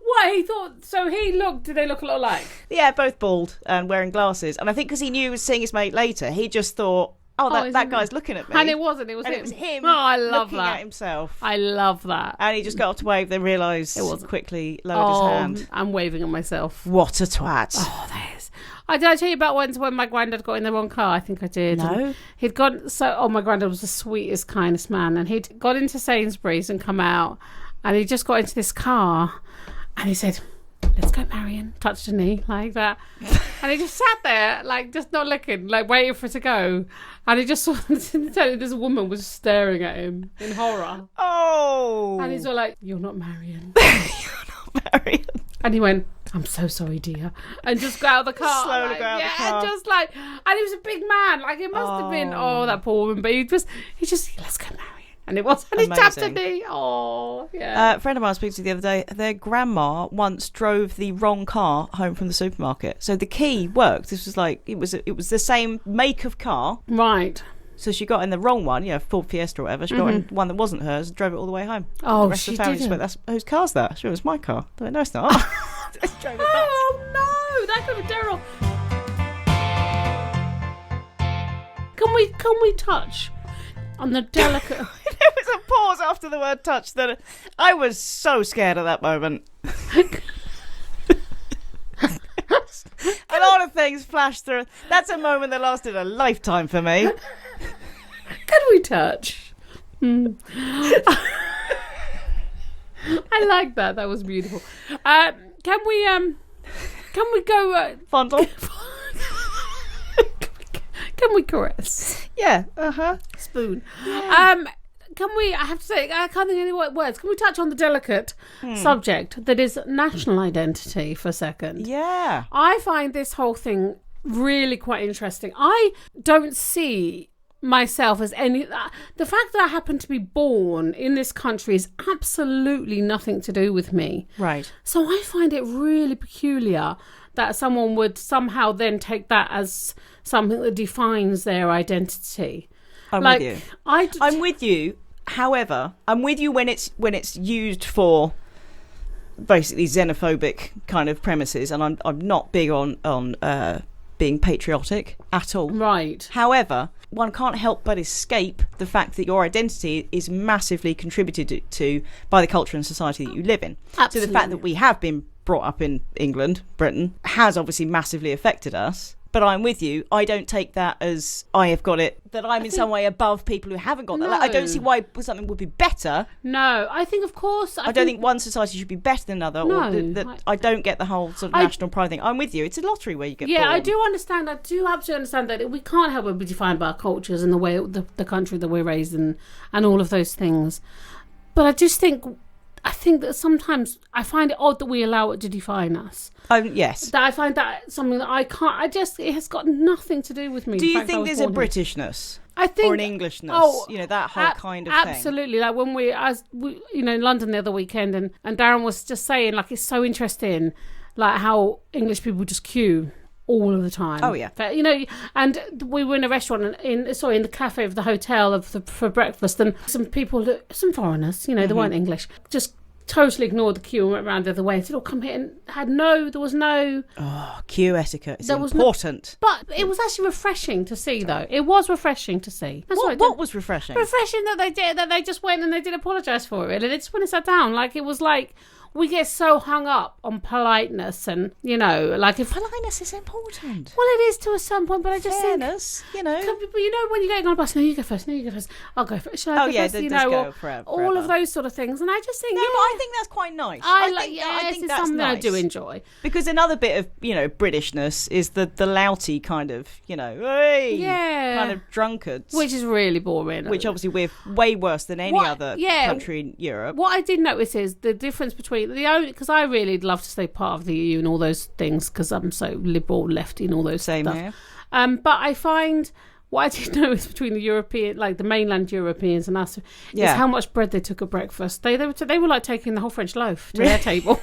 What, he thought, so he looked, did they look a lot alike? Yeah, both bald and wearing glasses. And I think because he knew he was seeing his mate later, he just thought, that guy's looking at me. And it wasn't, it was him. Oh, I love looking that. at himself. I love that. And he just got up to wave, then realised, quickly lowered his hand. I'm waving at myself. What a twat. Oh, there's... Did I tell you about when my granddad got in the wrong car? I think I did. No. He'd gone, my granddad was the sweetest, kindest man. And he'd got into Sainsbury's and come out, and he just got into this car, and he said, let's go, Marion. Touched a knee like that. And he just sat there, like, just not looking, like, waiting for it to go. And he just saw this woman was staring at him in horror. Oh. And he's all like, you're not Marion. You're not Marion. And he went, I'm so sorry, dear. And just got out of the car. Slowly got out of the car. Just like, and he was a big man. Like, it must have been, that poor woman. But he just, let's go, Marion. And it was, and he tapped a knee. Oh, yeah. A friend of mine I was speaking to the other day, their grandma once drove the wrong car home from the supermarket. So the key worked. This was like, it was the same make of car. Right. So she got in the wrong one, Ford Fiesta or whatever. She got in one that wasn't hers and drove it all the way home. Oh, the rest of the family just went, "That's whose car's that?" She went, "It's my car." I went, "No, it's not." Just drove it back. Oh no, that could be terrible. Can we touch on the delicate? There was a pause after the word touch that I was so scared at that moment. A lot of things flashed through. That's a moment that lasted a lifetime for me. Can we touch? I like that. That was beautiful. Can we go Fondle. Can we caress? Yeah. Spoon. Yeah. Can we? I have to say, I can't think of any words. Can we touch on the delicate subject that is national identity for a second? Yeah. I find this whole thing really quite interesting. I don't see myself as any. The fact that I happen to be born in this country is absolutely nothing to do with me. Right. So I find it really peculiar that someone would somehow then take that as something that defines their identity. I'm with you. I'm with you. However, I'm with you when it's used for basically xenophobic kind of premises, and I'm not big on being patriotic at all. Right. However, one can't help but escape the fact that your identity is massively contributed to by the culture and society that you live in. Absolutely. So the fact that we have been brought up in England, Britain, has obviously massively affected us. But I'm with you. I don't take that as I have got it, that I'm in some way above people who haven't got that. Like, I don't see why something would be better. No, I think, of course... I don't think one society should be better than another. No. Or I don't get the whole sort of national pride thing. I'm with you. It's a lottery where you get born. I do understand. I do absolutely understand that we can't help but be defined by our cultures and the way, the country that we're raised in and all of those things. But I just think... I think that sometimes I find it odd that we allow it to define us. Yes. That I find that something that I can't... it has got nothing to do with me. Do you think there's a Britishness? I think... Or an Englishness? That whole kind of thing. Absolutely. Like when we in London the other weekend and Darren was just saying, like, it's so interesting, like how English people just queue all of the time. Oh yeah. But, and we were in a restaurant in the cafe of the hotel for breakfast, and some some foreigners, they weren't English, just totally ignored the queue and went around the other way and said, "Oh, come here," and there was no... Oh, queue etiquette is important. But it was actually refreshing to see, though. It was refreshing to see. What was refreshing? Refreshing that they just went and they did apologise for it, and they just went and sat down. Like, it was like... We get so hung up on politeness and, like if... Politeness is important. Well, it is to a certain point, but I just Fairness, think... But when you're getting on a bus, no, you go first, I'll go first. Shall I go first? Go forever. All of those sort of things. And I just think... No, but I think that's quite nice. I think that's something nice. I do enjoy. Because another bit of, Britishness is the louty kind of, hey, kind of drunkards. Which is really boring. Which obviously we're way worse than any other country in Europe. What I did notice is the difference between... Because I really love to stay part of the EU and all those things because I'm so liberal, lefty and all those Same stuff. Here. But I find what I did notice between the European, like the mainland Europeans and us, is how much bread they took at breakfast. They were like taking the whole French loaf to their table.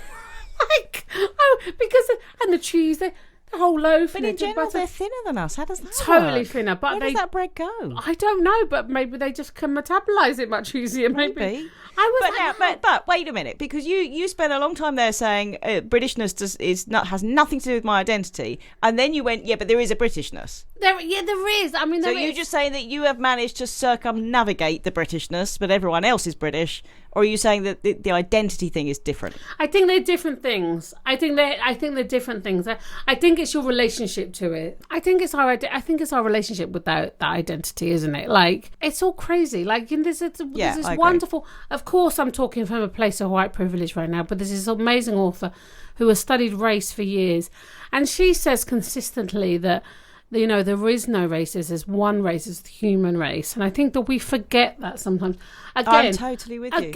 And the cheese, the whole loaf. But in general, they're thinner than us. How does that totally work? thinner. But where does that bread go? I don't know, but maybe they just can metabolise it much easier. Maybe. But wait a minute, because you spent a long time there saying Britishness has nothing to do with my identity, and then you went, but there is a Britishness. There is. I mean, you're just saying that you have managed to circumnavigate the Britishness, but everyone else is British, or are you saying that the identity thing is different? I think they're different things. I think they're different things. I think it's your relationship to it. I think it's our relationship with that identity, isn't it? Like, it's all crazy. Like, there's this wonderful. Of course, I'm talking from a place of white privilege right now, but there's this amazing author who has studied race for years, and she says consistently that there is no races. There's one race. It's the human race, and I think that we forget that sometimes. Again, I'm totally with you.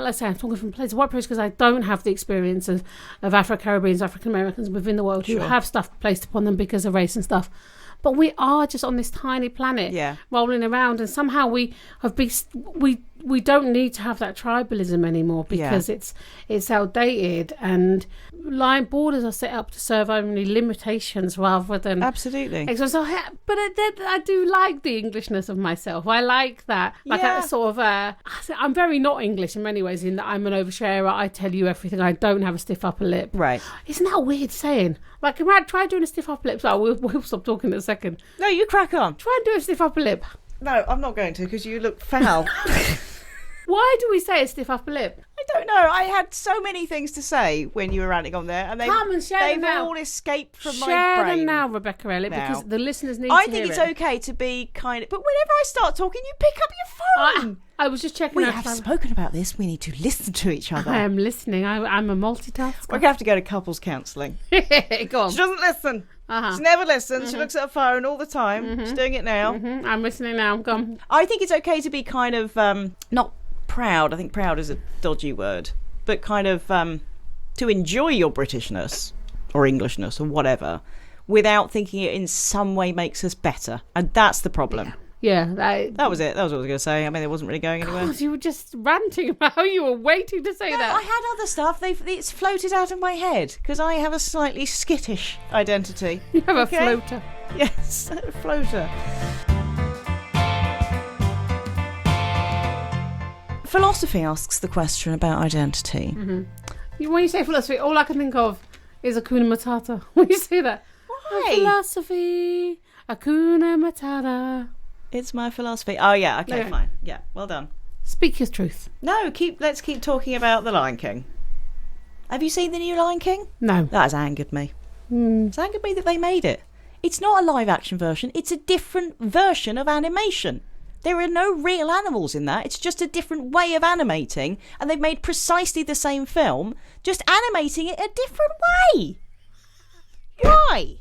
Let's say I'm talking from a place of white privilege because I don't have the experience of Afro-Caribbeans, African-Americans within the world who have stuff placed upon them because of race and stuff. But we are just on this tiny planet rolling around, and somehow we we don't need to have that tribalism anymore because it's outdated, and line borders are set up to serve only limitations rather than absolutely. So, but I do like the Englishness of myself. I like that. Like a sort of I'm very not English in many ways in that I'm an oversharer. I tell you everything. I don't have a stiff upper lip. Right. Isn't that a weird saying? Like, try doing a stiff upper lip. So we'll stop talking in a second. No, you crack on. Try and do a stiff upper lip. No, I'm not going to because you look foul. Why do we say a stiff upper lip? I don't know. I had so many things to say when you were ranting on there, and they've all escaped from my brain. Share them now, Rebecca Elliott, because the listeners need to hear it. I think it's okay to be kind of... But whenever I start talking, you pick up your phone. I was just checking. We have spoken about this. We need to listen to each other. I am listening. I'm a multitasker. We're going to have to go to couples counselling. Go on. She doesn't listen. She never listens. She looks at her phone all the time. She's doing it now. I'm listening now. Go on. I think it's okay to be kind of not proud. I think proud is a dodgy word, but kind of to enjoy your Britishness or Englishness or whatever without thinking it in some way makes us better, and that's the problem. Yeah, that was it. That was what I was going to say. I mean, it wasn't really going anywhere. God, you were just ranting about how you were waiting to say that. I had other stuff. It's floated out of my head because I have a slightly skittish identity. You have a floater. Yes, a floater. Philosophy asks the question about identity. When you say philosophy, all I can think of is Hakuna Matata. When you say that. Why? Philosophy, Hakuna Matata. It's my philosophy. Oh, yeah. Okay, fine. Yeah, well done. Speak your truth. No, let's keep talking about The Lion King. Have you seen the new Lion King? No. That has angered me. It's angered me that they made it. It's not a live action version. It's a different version of animation. There are no real animals in that. It's just a different way of animating. And they've made precisely the same film, just animating it a different way. Why?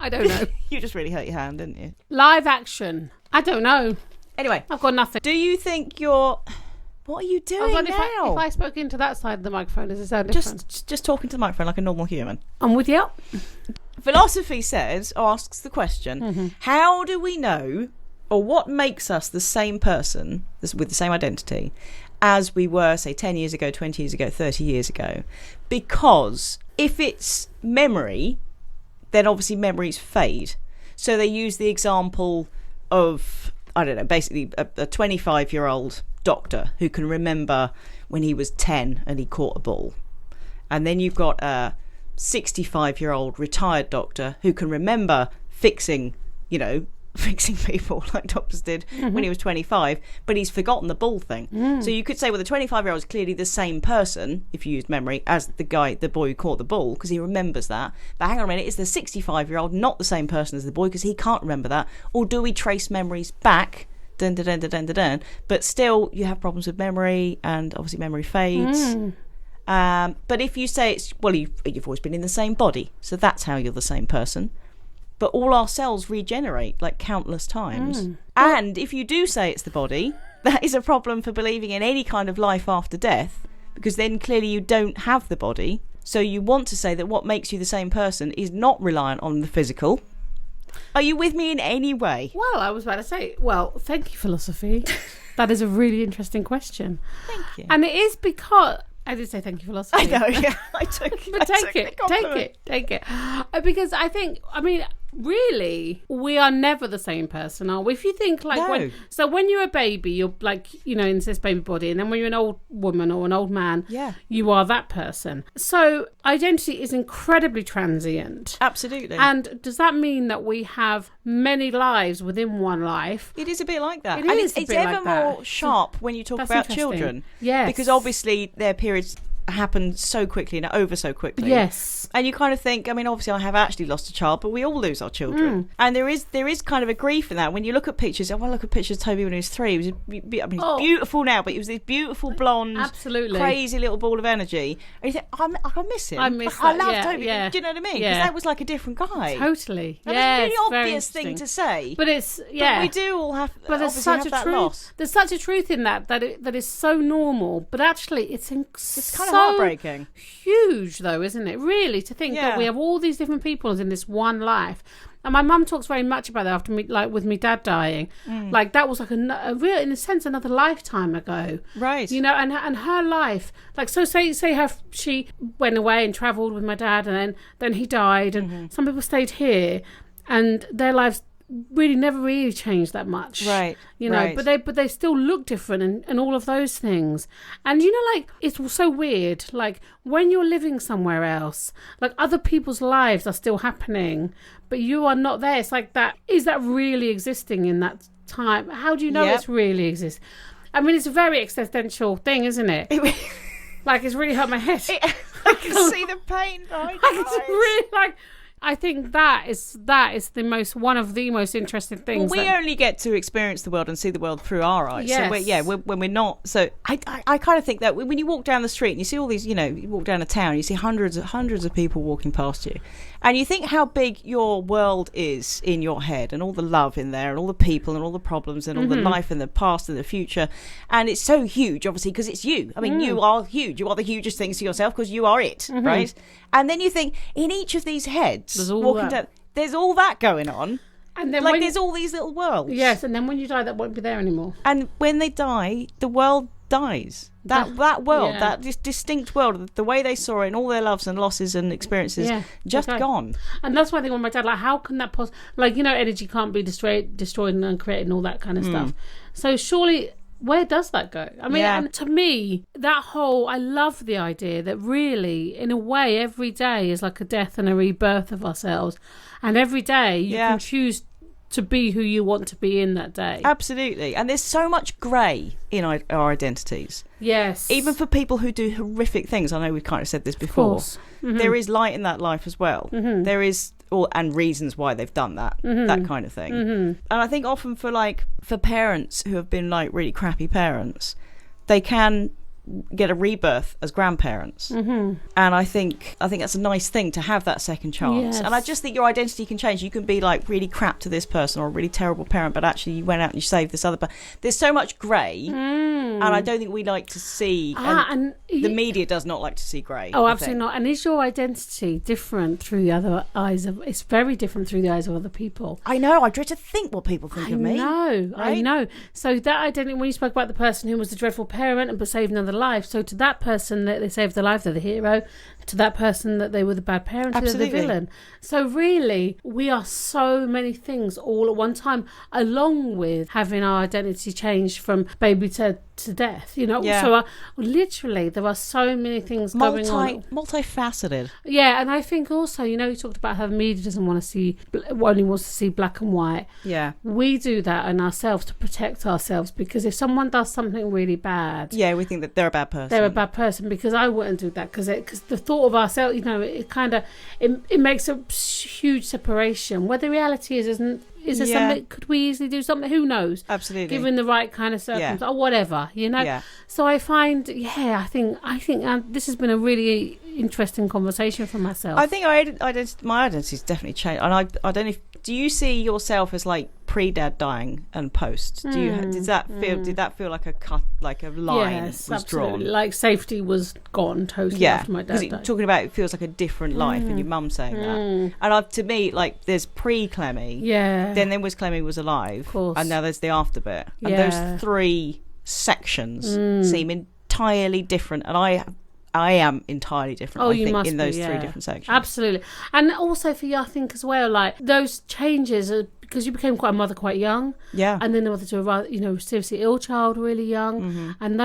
I don't know. You just really hurt your hand, didn't you? Live action. I don't know. Anyway. I've got nothing. Do you think you're... What are you doing now? If I spoke into that side of the microphone, does it sound different? Just talking to the microphone like a normal human. I'm with you. Philosophy asks the question, how do we know, or what makes us the same person, with the same identity, as we were, say, 10 years ago, 20 years ago, 30 years ago? Because if it's memory... then obviously memories fade. So they use the example of, I don't know, basically a 25-year-old doctor who can remember when he was 10 and he caught a ball. And then you've got a 65-year-old retired doctor who can remember fixing people like doctors did when he was 25, but he's forgotten the ball thing. So you could say, well, the 25-year-old is clearly the same person, if you use memory, as the boy who caught the ball, because he remembers that. But hang on a minute, is the 65-year-old not the same person as the boy because he can't remember that? Or do we trace memories back? Dun, dun, dun, dun, dun, dun, dun. But still, you have problems with memory, and obviously memory fades. But if you say you've always been in the same body, so that's how you're the same person. But all our cells regenerate like countless times. And if you do say it's the body, that is a problem for believing in any kind of life after death, because then clearly you don't have the body. So you want to say that what makes you the same person is not reliant on the physical. Are you with me in any way? Well, I was about to say, thank you, philosophy. That is a really interesting question. Thank you. And it is because... I did say thank you, philosophy. I know, yeah. I took but take it. Because I think, really, we are never the same person, are we? If you think when you're a baby, you're in this baby body, and then when you're an old woman or an old man, you are that person. So identity is incredibly transient. Absolutely. And does that mean that we have many lives within one life? It is a bit like that. It's ever more sharp when you talk about children. Yes. Because obviously their periods happen so quickly and are over so quickly. Yes. And you kind of think, obviously I have actually lost a child, but we all lose our children. And there is kind of a grief in that. When you look at pictures, look at pictures of Toby when he was 3. He was he's beautiful now, but he was this beautiful blonde, absolutely crazy little ball of energy. And you think, I miss him. I miss that. I love Toby. Yeah. Do you know what I mean? Because that was like a different guy. Totally. That was a really obvious thing to say. But it's, But we do all have, but there's such a truth. There's such a truth in that is so normal, but actually it's kind of heartbreaking. Huge, though, isn't it? Really, to think that we have all these different people in this one life. And my mum talks very much about that after me, like with me dad dying. Like that was like a real, in a sense, another lifetime ago. Right. You know, and her life, like, so say she went away and travelled with my dad, and then he died, and some people stayed here, and their lives really never really changed that much, right? You know, right. but they still look different, and all of those things. And you know, like, it's so weird, like when you're living somewhere else, like other people's lives are still happening, but you are not there. It's like, that is that really existing in that time? How do you know it's really exists? I mean, it's a very existential thing, isn't it? Like, it's really hurt my head. I can see the pain behind your eyes. It's really, like, I think that is one of the most interesting things. Well, we only get to experience the world and see the world through our eyes. Yes. So when we're not. So I kind of think that when you walk down the street and you see all these, you know, you walk down a town, you see hundreds of people walking past you, and you think how big your world is in your head, and all the love in there, and all the people, and all the problems, and all the life, and the past, and the future, and it's so huge, obviously, because it's you. I mean, you are huge. You are the hugest things to yourself because you are it, right? And then you think, in each of these heads, there's all that going on. And then there's all these little worlds. Yes, and then when you die, that won't be there anymore. And when they die, the world dies. That world, that distinct world, the way they saw it, and all their loves and losses and experiences, just gone. And that's why I think with my dad, like, how can that like, you know, energy can't be destroyed and uncreated and all that kind of stuff. So surely, where does that go? I mean, and to me, I love the idea that really, in a way, every day is like a death and a rebirth of ourselves. And every day you can choose to be who you want to be in that day. Absolutely. And there's so much grey in our identities. Yes. Even for people who do horrific things. I know we've kind of said this before. There is light in that life as well. There is, and reasons why they've done that, that kind of thing. And I think often for parents who have been like really crappy parents, they can get a rebirth as grandparents, and I think that's a nice thing to have that second chance. And I just think your identity can change. You can be like really crap to this person or a really terrible parent, but actually you went out and you saved this other person. There's so much grey, and I don't think we like to see, and the media does not like to see grey. Oh, absolutely not. And is your identity different through the other eyes of? It's very different through the eyes of other people. I know. I dread to think what people think of me. I know. So that identity, when you spoke about the person who was a dreadful parent but saved another life, so to that person that they saved their life, they're the hero. To that person that they were the bad parent, they're the villain. So really, we are so many things all at one time, along with having our identity changed from baby to death, you know. So literally there are so many things going on, multifaceted. And I think also, you know, you talked about how the media doesn't want to see, only wants to see black and white. We do that in ourselves to protect ourselves, because if someone does something really bad, we think that they're a bad person. Because I wouldn't do that, because the thought of ourselves, you know, it makes a huge separation where the reality is there something, could we easily do something? Who knows? Absolutely. Given the right kind of circumstances or whatever, you know. So I find, I think this has been a really interesting conversation for myself. I think my identity's definitely changed, and I don't know if, do you see yourself as like pre-dad dying and post? Did that feel like a cut, like a line was absolutely. drawn? Like safety was gone totally after my dad died. Talking about it feels like a different life, and your mum saying that. And to me, like, there's pre-Clemmy, then there was Clemmy was alive, of course, and now there's the after bit, and those three sections seem entirely different, and I am entirely different, I think, in those three different sections. Absolutely. And also for you, I think as well, like, those changes are because you became quite a mother quite young. And then the mother to a rather, you know, seriously ill child really young. And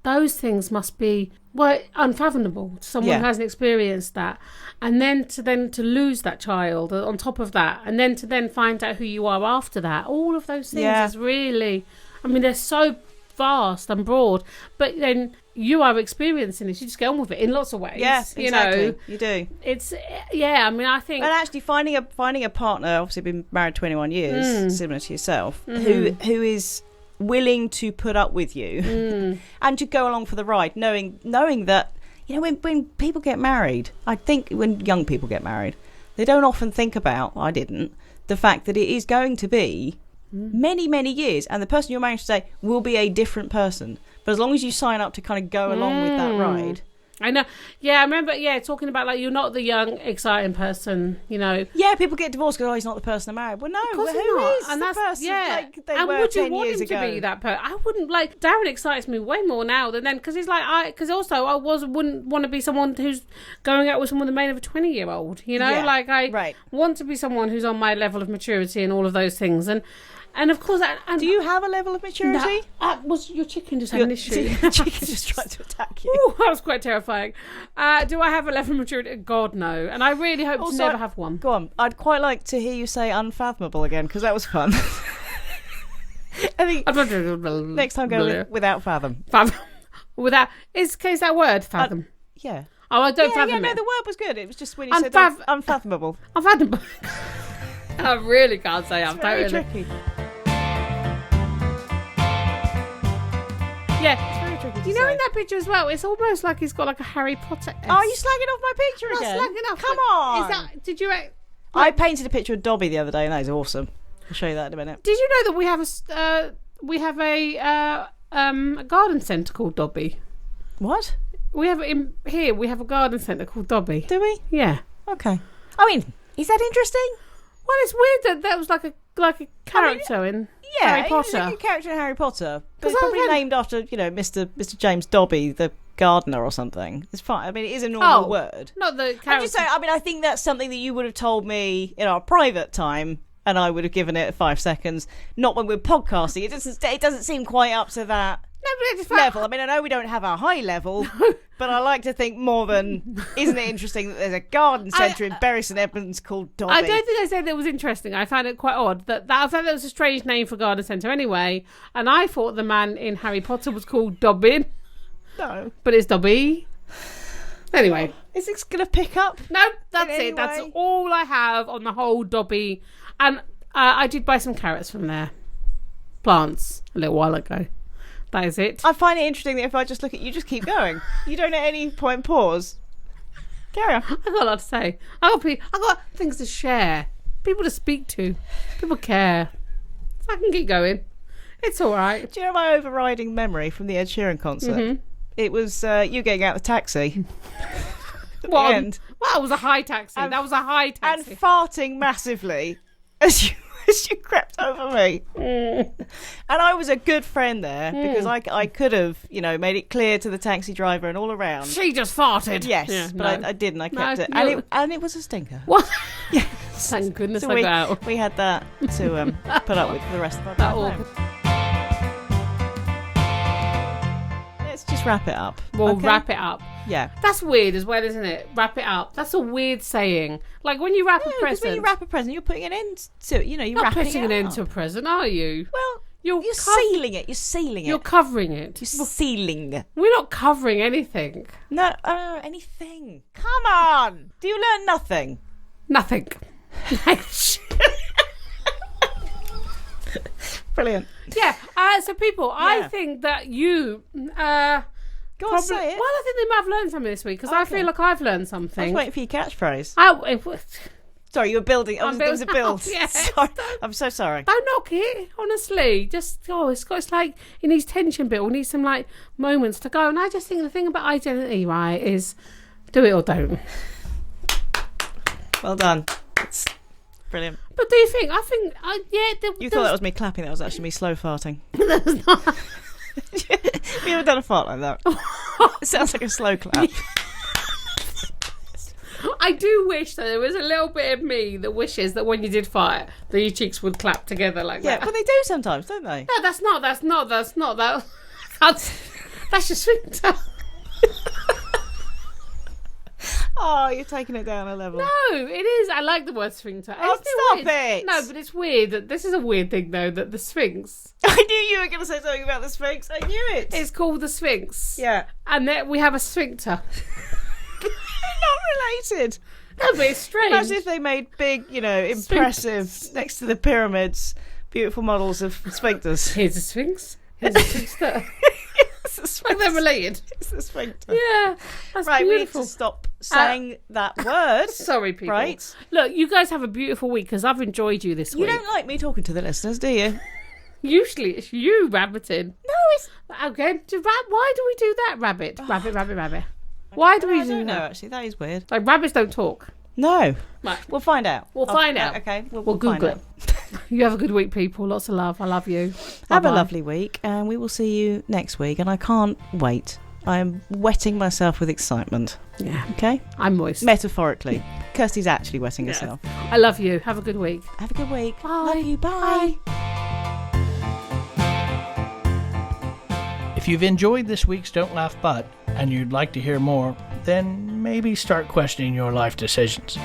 those things must be, unfathomable to someone who hasn't experienced that. And then to lose that child on top of that, and then to find out who you are after that. All of those things is really, I mean, they're so vast and broad, but then you are experiencing this. You just get on with it in lots of ways. Yes, exactly. You know, you do. It's I mean, I think. And actually, finding a partner, obviously been married 21 years, similar to yourself, who is willing to put up with you and to go along for the ride, knowing that, you know, when people get married, I think when young people get married, they don't often think about. I didn't. The fact that it is going to be many, many years, and the person you're married to today will be a different person. But as long as you sign up to kind of go along with that ride, I know. Yeah, I remember. Yeah, talking about like you're not the young, exciting person. You know. Yeah, people get divorced because he's not the person I married. Well, no, Of course who he's not. is And the that's person like they and were would you 10 want years him ago? to be that person? I wouldn't like. Darren excites me way more now than then because he's like because also I wouldn't want to be someone who's going out with someone that made of a 20-year-old. You know, Yeah, like I right. want to be someone who's on my level of maturity and all of those things. And of course, and Do you have a level of maturity? was your chicken just had an issue? Chicken just tried to attack you. Ooh, that was quite terrifying. Do I have a level of maturity? God, no. And I really hope to never have one. Go on. I'd quite like to hear you say unfathomable again, because that was fun. I think next time go without fathom. Fathom. Without, is that word, fathom? Yeah. Oh, I don't fathom Yeah, no, it. the word was good. It was just when you said unfathomable. Unfathomable. I really can't say It's very tricky. Yeah. It's very tricky to You know, say. in that picture as well, it's almost like he's got like a Harry Potter. Are you slagging off my picture I'm again? not slagging off. Come but on. Is that? Did you? I painted a picture of Dobby the other day, and that is awesome. I'll show you that in a minute. Did you know that we have a garden centre called Dobby? What? We have we have a garden centre called Dobby. Do we? Yeah. Okay. I mean, is that interesting? Well, it's weird that was like a character in Harry Potter. He's like a character in Harry Potter. But 'Cause it's probably I- named after, Mr. James Dobby, the gardener or something. It's fine. I mean, it is a normal word. Not the character. I'm just saying, I think that's something that you would have told me in our private time, and I would have given it 5 seconds. Not when we're podcasting. It doesn't seem quite up to that level. I mean, I know we don't have a high level, but I like to think more than, isn't it interesting that there's a garden centre in Bury St Edmunds called Dobby? I don't think I said that was interesting. I found it quite odd that I found that was a strange name for garden centre anyway. And I thought the man in Harry Potter was called Dobbin. No. But it's Dobby. Anyway. Is this going to pick up? No, that's In any it. That's way? all I have on the whole Dobby. And I did buy some carrots from their plants a little while ago. That is it. I find it interesting that if I just look at you, just keep going. You don't at any point pause. Carry on. I've got a lot to say. I've got things to share. People to speak to. People care. So I can keep going. It's all right. Do you know my overriding memory from the Ed Sheeran concert? Mm-hmm. It was you getting out of the taxi. At Well, the end. well, that was a high taxi. And- That was a high And taxi. farting massively as you crept over me. And I was a good friend there because I could have, made it clear to the taxi driver and all around. She just farted. Yes, Yeah, but no. I didn't. I kept No, it. no. And it was a stinker. What? Yeah. Thank goodness So I got out. we had that to put up with for the rest of our That time. awkward. Let's just wrap it up. We'll okay? wrap it up. Yeah. That's weird as well, isn't it? Wrap it up. That's a weird saying. Like when you wrap a Because present. when you wrap a present, you're putting an end to it. You're not wrapping putting it an end up. to a present, are you? Well, You're sealing it. You're sealing it. You're covering it. You're sealing. We're not covering anything. No, anything. Come on. Do you learn nothing? Nothing. Brilliant. Yeah. So people, I think that you. Go on, say it. Well, I think they might have learned something this week because I Okay. feel like I've learned I was something. waiting for your catchphrase. It was, Sorry, you were building. There was a build. Yes. Sorry. I'm so sorry. don't knock it, honestly. Just it's like it needs tension build. It needs some like moments to go. And I just think the thing about identity, right, is do it or don't. Well done. It's brilliant. But do you think? I think You thought that was me clapping. That was actually me slow farting. that was not. We haven't done a fart like that. It sounds like a slow clap. I do wish that there was a little bit of me that wishes that when you did fart, that your cheeks would clap together like Yeah, that. but they do sometimes, don't they? No, that's not that. That's your sphincter. Oh, you're taking it down a level. No, it is. I like the word sphincter. Oh, Isn't it stop weird? it. No, but it's weird. That this is a weird thing, though, that the Sphinx, I knew you were going to say something about the Sphinx. I knew it. it's called the Sphinx. Yeah. And then we have a sphincter. Not related. No, but it's strange. Imagine if they made big, impressive, next to the pyramids, beautiful models of sphincters. Here's a Sphinx. Here's a sphincter. It's the Like sphincter. they're related. It's the sphincter. Yeah, that's Right, we need beautiful. to stop saying that word. Sorry, people. Right. Look, you guys have a beautiful week because I've enjoyed you this You week. don't like me talking to the listeners, do you? Usually it's you rabbiting. No, it's... Okay, why do we do that, rabbit? Rabbit, rabbit, rabbit. Why do we I do don't know, that? actually. That is weird. Like, rabbits don't talk. No. Right. We'll find out. We'll find out. Okay. We'll Google find it. out. You have a good week, people. Lots of love. I love you. Have Bye-bye. a lovely week, and we will see you next week. And I can't wait. I am wetting myself with excitement. Yeah. Okay? I'm moist. Metaphorically. Kirsty's actually wetting herself. I love you. Have a good week. Have a good week. Bye. Love you. Bye. If you've enjoyed this week's Don't Laugh But, and you'd like to hear more, then maybe start questioning your life decisions.